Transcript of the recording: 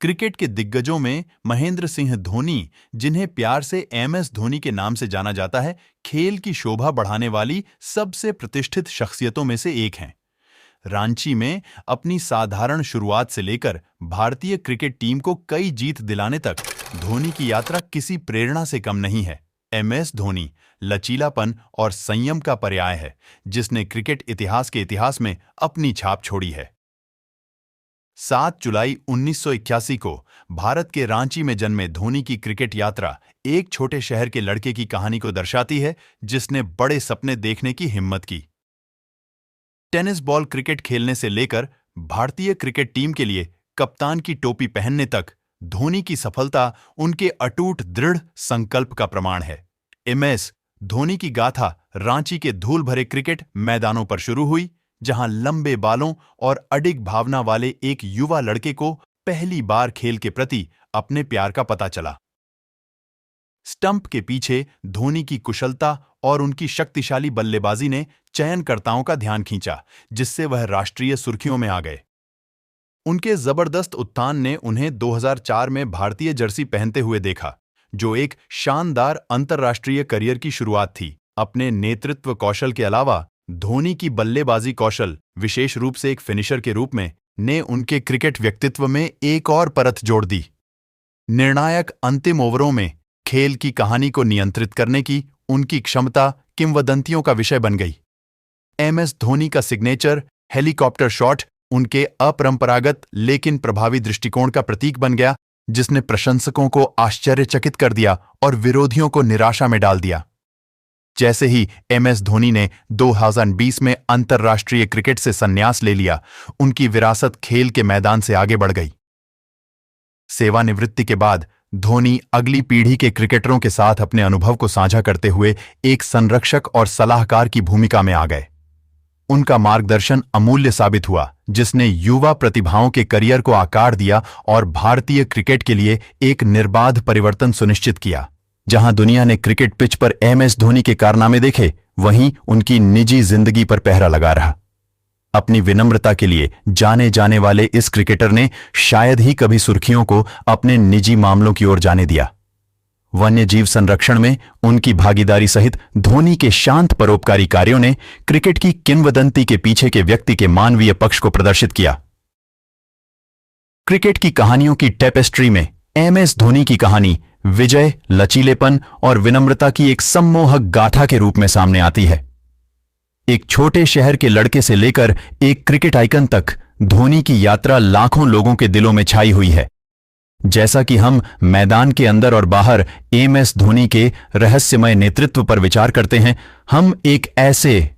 Cricket के दिग्गजों में महेंद्र सिंह धोनी, जिन्हें प्यार से एमएस धोनी के नाम से जाना जाता है, खेल की शोभा बढ़ाने वाली सबसे प्रतिष्ठित शख्सियतों में से एक हैं। रांची में अपनी साधारण शुरुआत से लेकर भारतीय क्रिकेट टीम को कई जीत दिलाने तक धोनी की यात्रा किसी प्रेरणा से कम नहीं है। एमएस धोनी लचीलापन और संयम का पर्याय है, जिसने क्रिकेट इतिहास के इतिहास में अपनी छाप छोड़ी है। 7 जुलाई 1981 को भारत के रांची में जन्मे धोनी की क्रिकेट यात्रा एक छोटे शहर के लड़के की कहानी को दर्शाती है, जिसने बड़े सपने देखने की हिम्मत की। टेनिस बॉल क्रिकेट खेलने से लेकर भारतीय क्रिकेट टीम के लिए कप्तान की टोपी पहनने तक धोनी की सफलता उनके अटूट दृढ़ संकल्प का प्रमाण है। एमएस धोनी की गाथा रांची के धूल भरे क्रिकेट मैदानों पर शुरू हुई, जहां लंबे बालों और अडिग भावना वाले एक युवा लड़के को पहली बार खेल के प्रति अपने प्यार का पता चला। स्टंप के पीछे धोनी की कुशलता और उनकी शक्तिशाली बल्लेबाजी ने चयनकर्ताओं का ध्यान खींचा, जिससे वह राष्ट्रीय सुर्खियों में आ गए। उनके जबरदस्त उत्थान ने उन्हें 2004 में भारतीय जर्सी पहनते हुए देखा, जो एक शानदार अंतर्राष्ट्रीय करियर की शुरुआत थी। अपने नेतृत्व कौशल के अलावा धोनी की बल्लेबाजी कौशल, विशेष रूप से एक फिनिशर के रूप में, ने उनके क्रिकेट व्यक्तित्व में एक और परत जोड़ दी। निर्णायक अंतिम ओवरों में खेल की कहानी को नियंत्रित करने की उनकी क्षमता किंवदंतियों का विषय बन गई। एमएस धोनी का सिग्नेचर हेलीकॉप्टर शॉट उनके अपरंपरागत लेकिन प्रभावी दृष्टिकोण का प्रतीक बन गया, जिसने प्रशंसकों को आश्चर्यचकित कर दिया और विरोधियों को निराशा में डाल दिया। जैसे ही एमएस धोनी ने 2020 में अंतर्राष्ट्रीय क्रिकेट से संन्यास ले लिया, उनकी विरासत खेल के मैदान से आगे बढ़ गई। सेवानिवृत्ति के बाद धोनी अगली पीढ़ी के क्रिकेटरों के साथ अपने अनुभव को साझा करते हुए एक संरक्षक और सलाहकार की भूमिका में आ गए। उनका मार्गदर्शन अमूल्य साबित हुआ, जिसने युवा प्रतिभाओं के करियर को आकार दिया और भारतीय क्रिकेट के लिए एक निर्बाध परिवर्तन सुनिश्चित किया। जहां दुनिया ने क्रिकेट पिच पर एमएस धोनी के कारनामे देखे, वहीं उनकी निजी जिंदगी पर पहरा लगा रहा। अपनी विनम्रता के लिए जाने जाने वाले इस क्रिकेटर ने शायद ही कभी सुर्खियों को अपने निजी मामलों की ओर जाने दिया। वन्य जीव संरक्षण में उनकी भागीदारी सहित धोनी के शांत परोपकारी कार्यों ने क्रिकेट की किंवदंती के पीछे के व्यक्ति के मानवीय पक्ष को प्रदर्शित किया। क्रिकेट की कहानियों की टेपेस्ट्री में एमएस धोनी की कहानी विजय, लचीलेपन और विनम्रता की एक सम्मोहक गाथा के रूप में सामने आती है। एक छोटे शहर के लड़के से लेकर एक क्रिकेट आइकन तक धोनी की यात्रा लाखों लोगों के दिलों में छाई हुई है। जैसा कि हम मैदान के अंदर और बाहर एमएस धोनी के रहस्यमय नेतृत्व पर विचार करते हैं, हम एक ऐसे